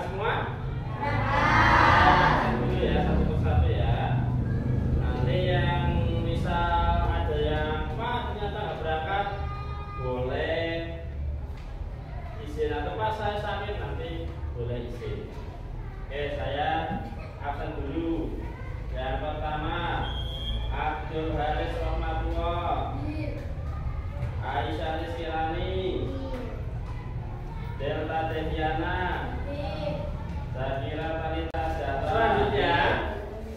semua? Berangkat dulu ya, satu persatu ya. Nanti yang misal ada yang Pak ternyata nggak berangkat, boleh izin, atau Pak saya sakit, nanti boleh izin. Oke, saya absen dulu. Yang pertama Abdul Haris Rahmatullah, Aisyah Rizkirani, Delta Deviana, Zakira Talita Sejahtera. Selanjutnya,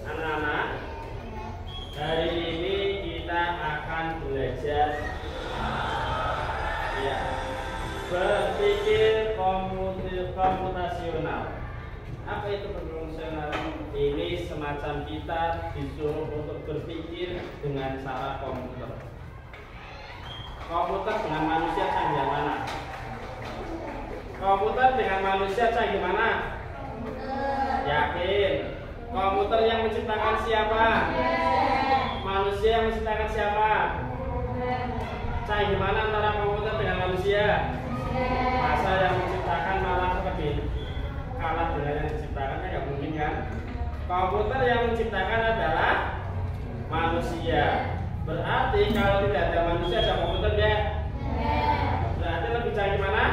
anak-anak, hari ini kita akan belajar ya, berpikir komputasional. Apa itu komputasional? Ini semacam kita disuruh untuk berpikir dengan cara komputer. Komputer dengan manusia canggih mana? Komputer dengan manusia canggih mana? Yakin? Komputer yang menciptakan siapa? Manusia yang menciptakan siapa? Canggih mana antara komputer dengan manusia? Masa yang menciptakan malah lebih kalah dengan yang diciptakan, nggak mungkin kan? Komputer yang menciptakan adalah manusia. Berarti kalau tidak ada manusia, ada komputer ya? Berarti lebih canggih mana?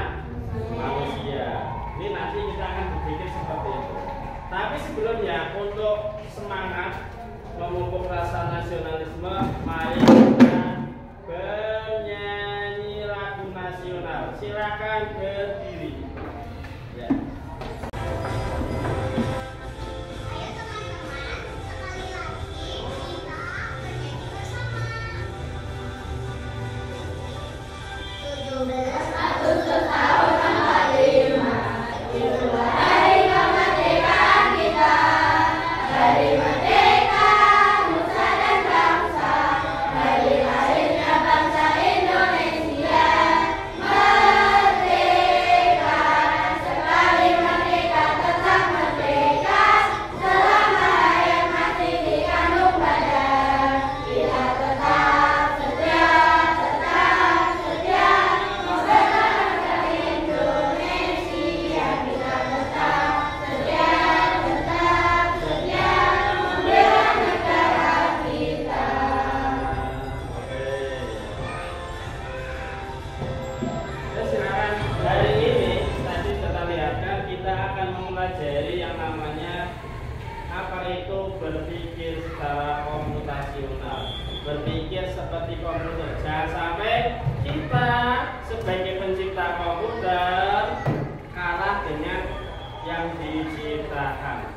Manusia. Ini nanti kita akan berpikir seperti itu. Tapi sebelumnya, untuk semangat memupuk rasa nasionalisme, mari kita bernyanyi lagu nasional. Silakan berdiri. Ya. Berpikir seperti komputer. Jangan sampai kita sebagai pencipta komputer kalah dengan yang diciptakan.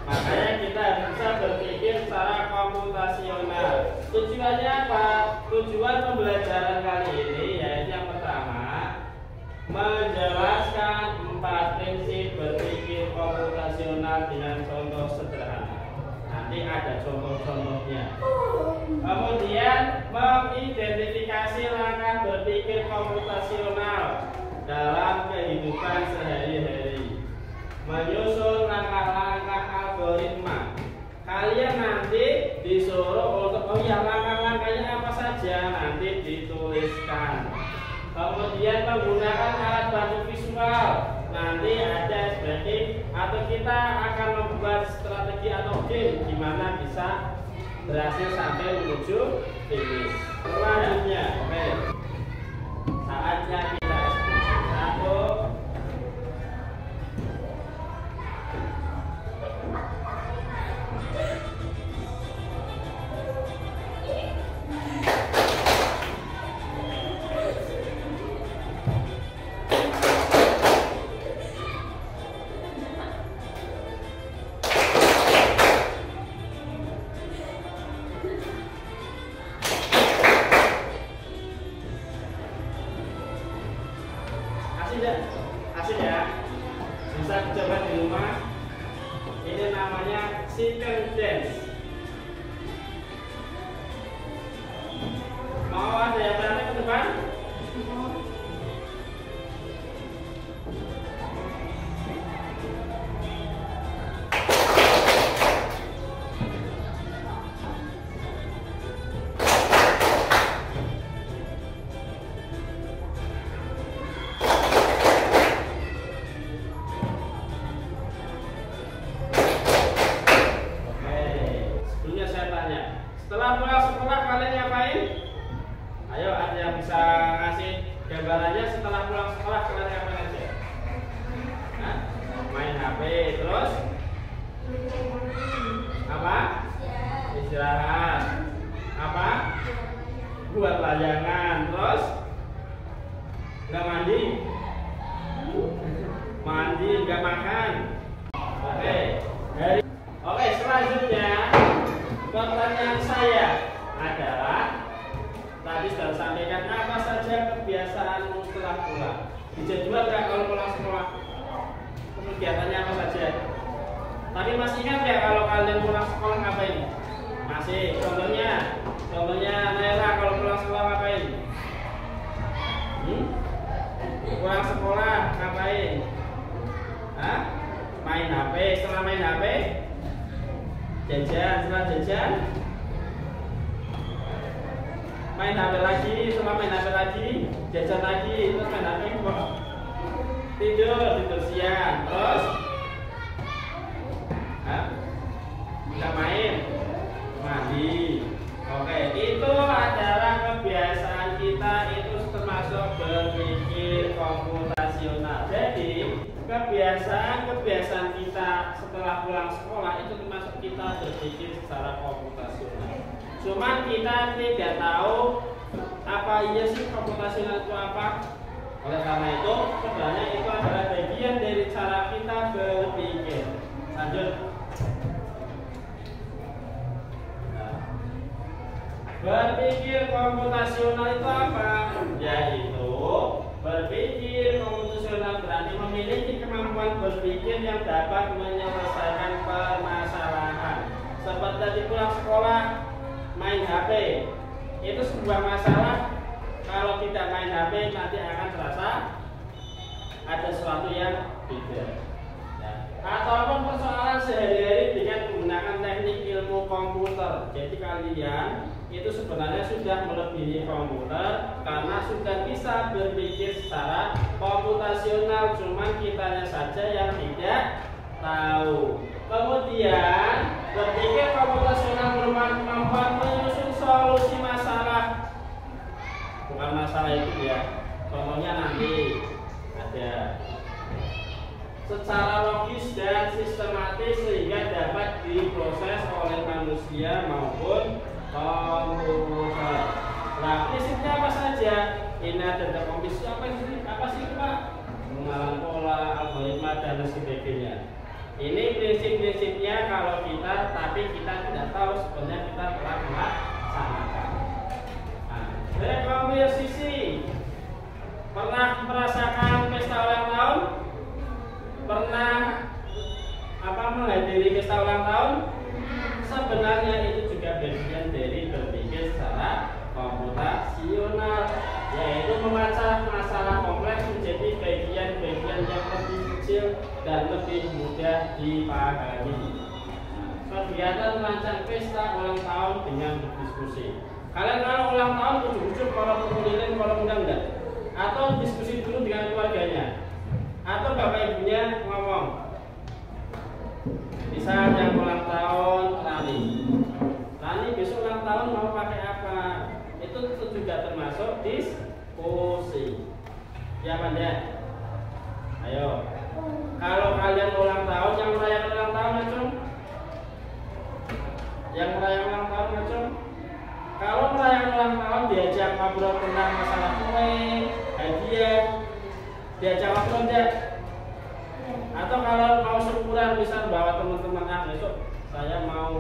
Makanya kita harus bisa berpikir secara komputasional. Tujuannya apa? Tujuan pembelajaran kali ini yaitu yang pertama, menjelaskan 4 prinsip berpikir komputasional dengan contoh sederhana. Nanti ada contoh-contohnya. Kemudian mengidentifikasi langkah berpikir komputasional dalam kehidupan sehari-hari. Menyusun langkah-langkah algoritma. Kalian nanti disuruh untuk langkah-langkahnya apa saja, nanti dituliskan. Kemudian menggunakan alat bantu visual. Nanti ada sebagai, atau kita akan membuat strategi atau game gimana bisa berhasil sampai menuju finish. Selanjutnya, oke. Saatnya kita eksekusi. 1. Asik ya, bisa dicoba di rumah. Ini namanya chicken dance. Mau ada yang berani ke depan? HP. Terus apa? Istirahat. Apa? Buat layangan. Terus nggak mandi? Mandi, nggak makan. Oke, selanjutnya pertanyaan saya adalah tadi sudah sampaikan apa saja kebiasaanmu setelah pulang. Dijadwal nggak kalau pulang sekolah? Kegiatannya apa saja? Tapi masih ingat ya kalau kalian pulang sekolah ngapain? Masih. Contohnya Naira kalau pulang sekolah ngapain? Pulang sekolah ngapain? Hah? Main HP. Setelah main HP, jajan. Setelah jajan, main HP lagi. Setelah main HP lagi, jajan lagi. Terus main HP, tidur siang. Terus nggak main, mandi. Oke, itu adalah kebiasaan kita, itu termasuk berpikir komputasional. Jadi kebiasaan kita setelah pulang sekolah itu termasuk kita berpikir secara komputasional. Cuman kita tidak tahu apa iya sih komputasional itu apa. Oleh karena itu sebenarnya itu adalah bagian dari cara kita berpikir. Lanjut. Berpikir komputasional itu apa? Yaitu berpikir komputasional berarti memiliki kemampuan berpikir yang dapat menyelesaikan permasalahan. Seperti pulang sekolah main HP, itu sebuah masalah. Kalau tidak main HP nanti akan terasa ada sesuatu yang beda. Ataupun persoalan sehari-hari dengan menggunakan teknik ilmu komputer. Jadi kalian itu sebenarnya sudah melebihi komputer karena sudah bisa berpikir secara komputasional, cuman kitanya saja yang tidak tahu. Kemudian berpikir komputasional merupakan kemampuan menyusun solusi masalah. Bukan masalah itu ya. Contohnya nanti ada secara logis dan sistematis sehingga dapat diproses oleh manusia maupun komputer. Nah, prinsipnya apa saja? Ini ada komputer apa sih Pak? Pengenalan pola, algoritma dan sebagainya. Ini prinsip-prinsipnya kalau kita, tapi kita tidak tahu sebenarnya kita telah melaksanakan. Nah, dari komposisi pernah merasakan pesta ulang tahun? Pernah menghadiri pesta ulang tahun? Sebenarnya itu juga bagian dari berpikir secara komputasional, yaitu memecah masalah kompleks menjadi bagian-bagian yang lebih kecil dan lebih mudah dipahami. Kegiatan merancang pesta ulang tahun dengan berdiskusi. Kalian kalau ulang tahun ujuk-ujuk kalau pengulirin kalau enggak? Atau diskusi dulu dengan keluarganya? Atau bapak ibunya ngomong? Misal yang ulang tahun Rani besok ulang tahun mau pakai apa? Itu juga termasuk diskusi. Ya kan ya? Ayo. Kalau kalian ulang tahun, yang merayakan ulang tahun ngacung? Yang merayakan ulang tahun ngacung? Kalau merayakan ulang tahun diajak ngobrol tentang masalah kue, hadiah, diajak ngobrol enggak? Atau kalau mau syukuran misal bawa teman-teman besok saya mau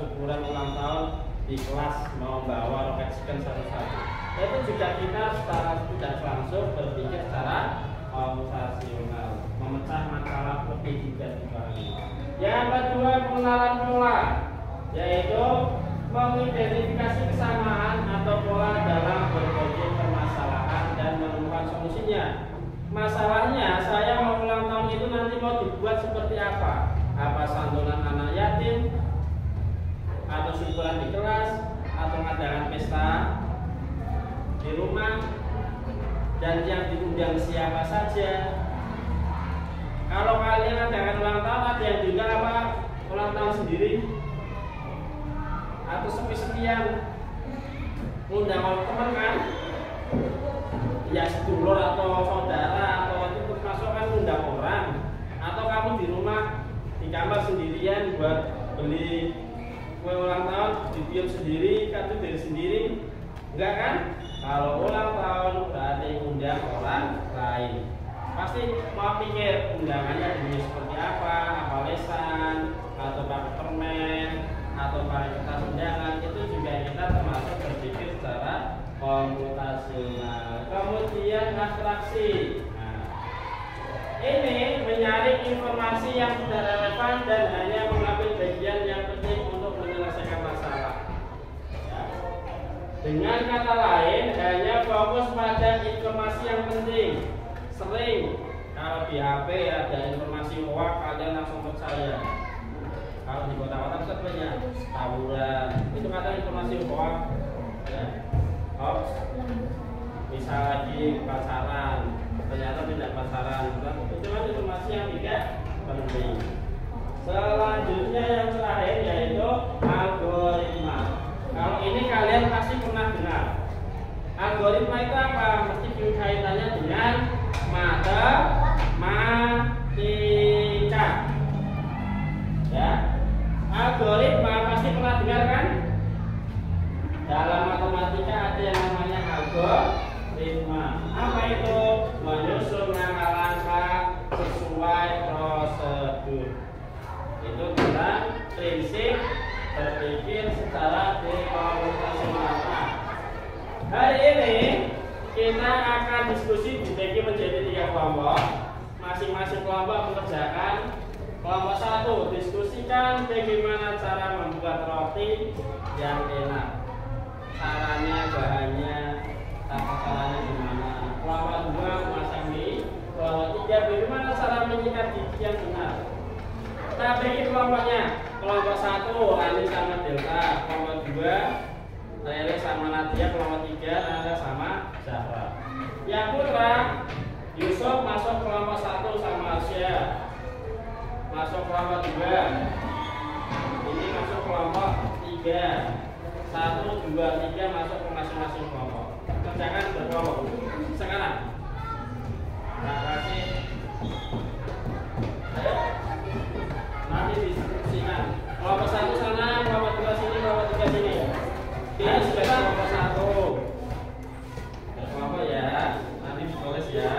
syukuran ulang tahun di kelas, mau bawa roket chicken satu-satu. Itu juga kita secara tidak langsung berpikir secara komputasional, memecah masalah lebih juga dibagi. Yang kedua, pengenalan pola, yaitu mengidentifikasi kesamaan atau pola dalam berbagai permasalahan dan menemukan solusinya. Masalahnya, saya mau ulang tahun itu nanti mau dibuat seperti apa? Apa santunan anak yatim, atau syukuran di kelas, atau ngadakan pesta di rumah, dan yang diundang siapa saja. Kalau kalian adakan ulang tahun, ada yang diundang apa? Ulang tahun sendiri, atau sepi-sepian, undang teman kan? Ya sedulur atau saudara atau itu termasuk kan undang orang, atau kamu di rumah Enggak kan? Kalau ulang tahun berarti undang orang lain. Pasti mau pikir undangannya jenis seperti apa lesan, atau pakai permen, atau pakai kertas undangan, itu juga kita termasuk berpikir secara komputasional. Kemudian abstraksi. Nah, ini menyaring informasi yang tidak relevan dan hanya mengambil bagian yang penting untuk menyelesaikan masalah. Ya. Dengan kata lain, hanya fokus pada informasi yang penting. Sering kalau di HP ada informasi hoax, kalian langsung percaya. Kalau di kota-kota besar banyak tawuran, itu kata informasi hoax, ya. Hoax. Misal lagi pacaran, ternyata tidak pacaran, itu kan informasi yang tidak penting. Selanjutnya yang terakhir yaitu algoritma. Kalau ini kalian pasti pernah dengar. Algoritma itu apa? Mesti kaitannya dengan matematika. Ya. Algoritma pasti pernah dengar kan? Dalam matematika ada yang namanya algoritma. Apa itu? Menyusun langkah-langkah sesuai prosedur. Itu tentang prinsip berpikir secara komputasional. Hari ini kita akan diskusi dibagi menjadi 3 kelompok. Masing-masing kelompok mengerjakan. Kelompok 1 diskusikan bagaimana cara membuat roti yang enak. Caranya, bahannya, tata caranya gimana. Kelompok 2 memasak mie. Kelompok 3 bagaimana cara menyikat gigi yang benar. Nah, bagi kelompoknya. Kelompok 1 Ali sama Delta. Kelompok 2 Lele sama Nadia. Kelompok 3 Nanda sama Zahra. Yang putra Yusuf masuk kelompok 1 sama Asia. Masuk kelompok 2. Ini masuk kelompok 3. 1, 2, 3 masuk ke masing-masing kelompok. Kerjakan berkelompok. Sekarang. Nah, kasih. Ayo. Nanti diskusikan. Kelompok 1 sana, kelompok 2 sini, kelompok 3 sini. Ini sudah kelompok 1. Berkelompok ya. Nanti ditulis ya.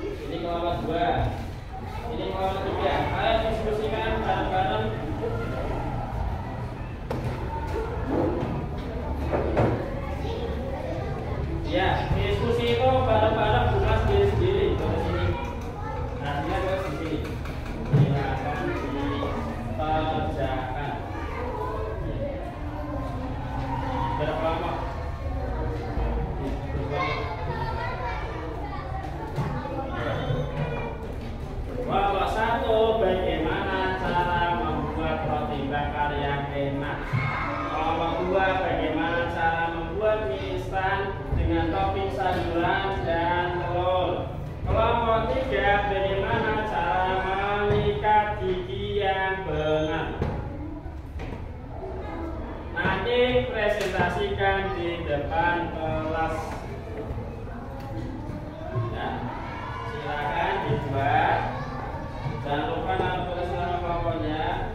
Ini kelompok 2. Ini kelompok 3. Ayo diskusikan bareng-bareng. Ya, diskusi itu bareng-bareng, bukan sendiri-sendiri. Terus sini. Nah, dia terus di sini. Silakan dikerjakan. Berkelompok. Kelompok 1, bagaimana cara membuat roti bakar yang enak. Kelompok 2, bagaimana cara membuat mie instan dengan topping sayuran dan telur. Kelompok 3, bagaimana cara menyikat gigi yang benar. Nanti presentasikan di depan kelas. Ya, silakan dibuat. Jangan lupa tulis nama kelompoknya.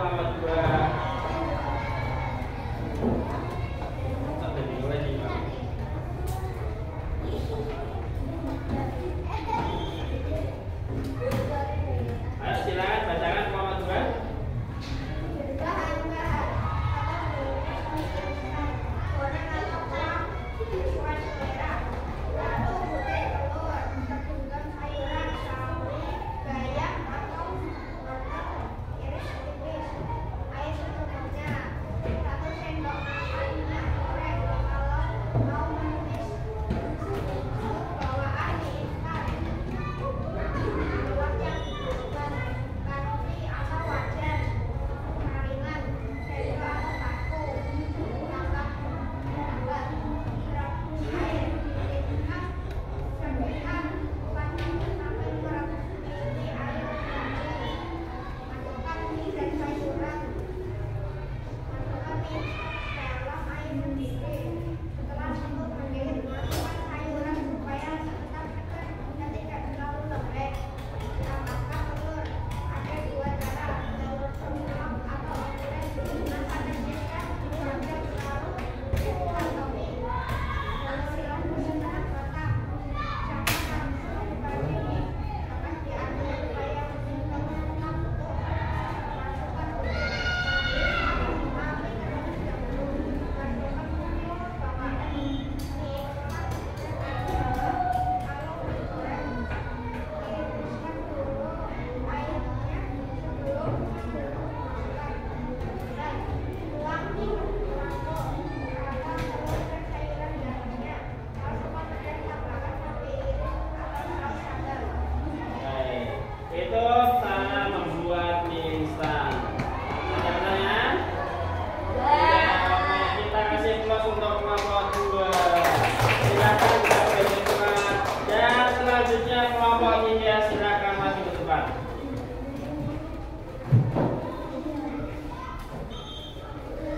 kelompok 2. Sampai dimulai nih, Pak. Ayo silakan bacakan kelompok 2.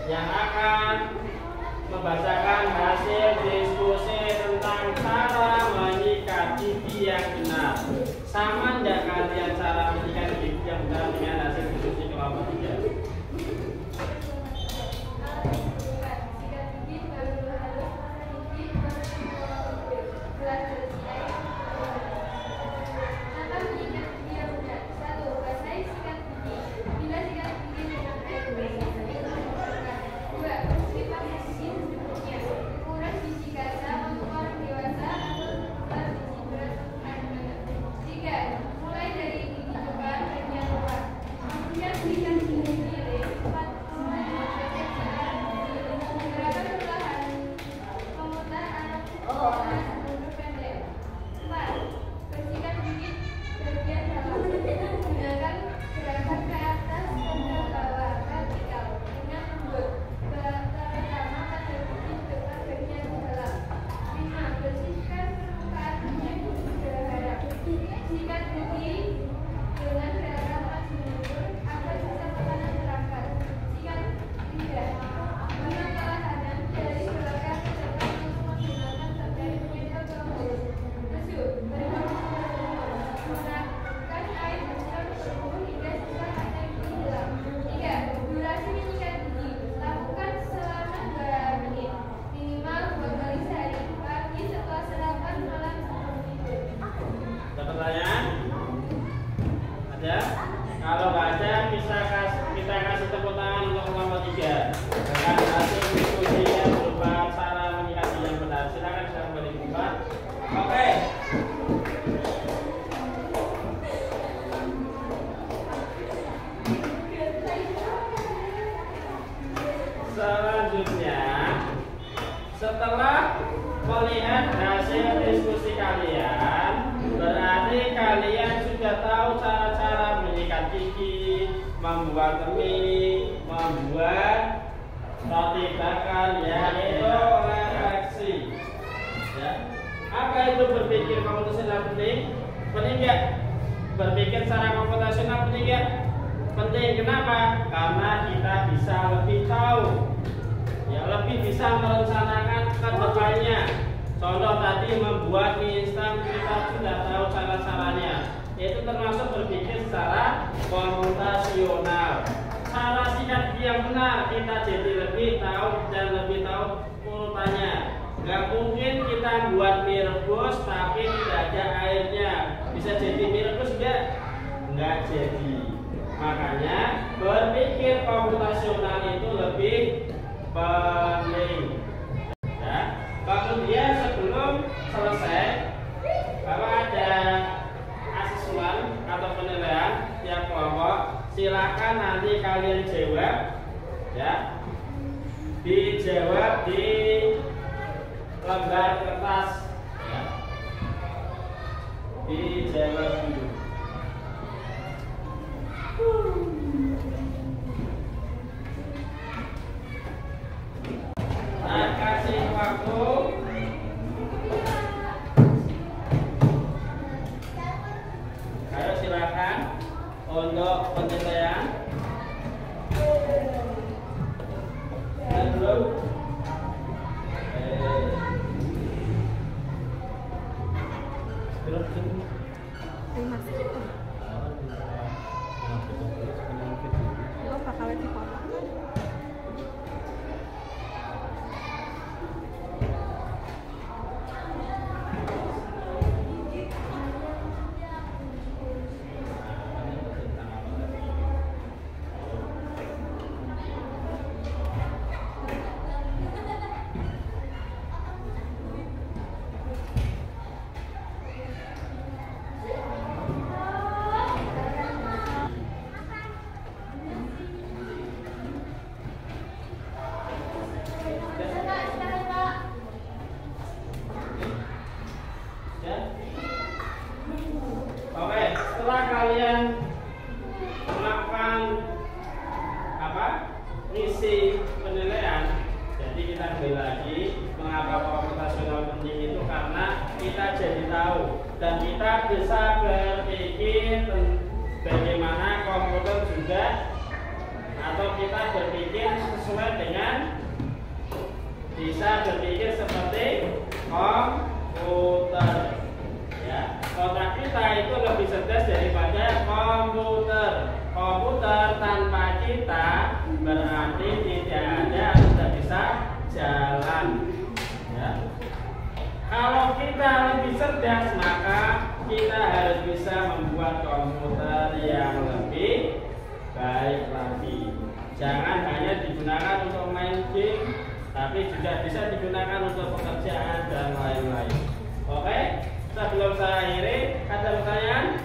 Yang akan membacakan hasil diskusi tentang cara menyikat gigi yang benar. Sama enggak kalian cara menyikat gigi yang benar dengan hasil diskusi kelompok 3? Kalau nggak ada, kita kasih tepuk tangan untuk kelompok 3 dengan hasil diskusi yang berupa cara menyikat gigi yang benar. Silakan sudah boleh dibuka. Oke. Selanjutnya, setelah melihat hasil diskusi kalian, berarti kalian sudah tahu cara-cara menyikat gigi, membuat mie, membuat roti bakar, yaitu refleksi. Ya. Apa itu berpikir komputasional penting? Penting nggak? Berpikir secara komputasional penting nggak? Penting. Kenapa? Karena kita bisa lebih tahu, ya, lebih bisa merencanakan ke depannya. Contoh tadi membuat mie instan, kita sudah tahu cara-caranya. Itu termasuk berpikir secara komputasional. cara sikat gigi yang benar, kita jadi lebih tahu dan lebih tahu urutannya. Nggak mungkin kita buat mie rebus tapi tidak ada airnya. Bisa jadi mie rebus nggak jadi. Makanya berpikir komputasional itu lebih penting. Ya. Kemudian sebelum selesai, kalau ada asesmen atau penilaian tiap kelompok, silakan nanti kalian jawab, ya, dijawab di lembar kertas, ya. Dijawab dulu. Nah, kasih waktu. Ayo silakan untuk penilaian. Belum. Oke, setelah kalian melakukan misi penilaian, jadi kita kembali lagi mengapa komputasional penting itu karena kita jadi tahu dan kita bisa berpikir bagaimana komputer juga, atau kita berpikir sesuai dengan bisa berpikir seperti komputer. Ya, otak kita itu lebih cerdas daripada komputer. Komputer tanpa kita berarti tidak ada, tidak bisa jalan. Ya. Kalau kita lebih cerdas, maka kita harus bisa membuat komputer yang lebih baik lagi. Jangan hanya digunakan untuk main game, tapi juga bisa digunakan untuk pekerjaan dan lain-lain. Oke? Sebelum saya akhiri, ada pertanyaan?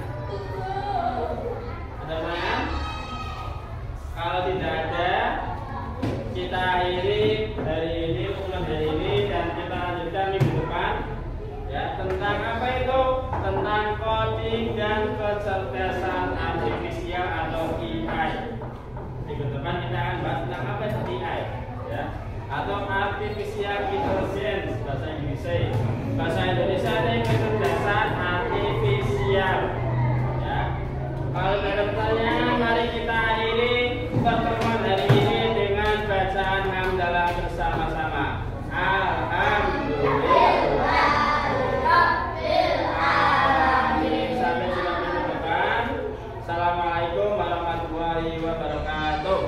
Ada pertanyaan? Kalau tidak ada, kita akhiri hari ini, ulang hari ini, dan kita lanjutkan minggu depan. Ya, tentang apa itu? Tentang coding dan kecerdasan artifisial atau AI. Minggu depan kita akan bahas tentang apa itu AI, ya, atau artificial intelligence bahasa Inggrisnya. Bahasa Indonesia ini kecerdasan artifisial. Ya. Kalau ada pertanyaan, mari kita akhiri pertemuan hari ini dengan bacaan hamdalah bersama-sama. Alhamdulillah. Sampai jumpa minggu depan. Assalamualaikum warahmatullahi wabarakatuh.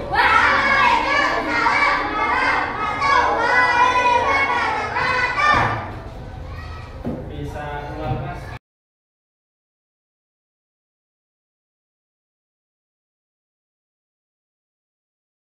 Bisa keluar, Mas.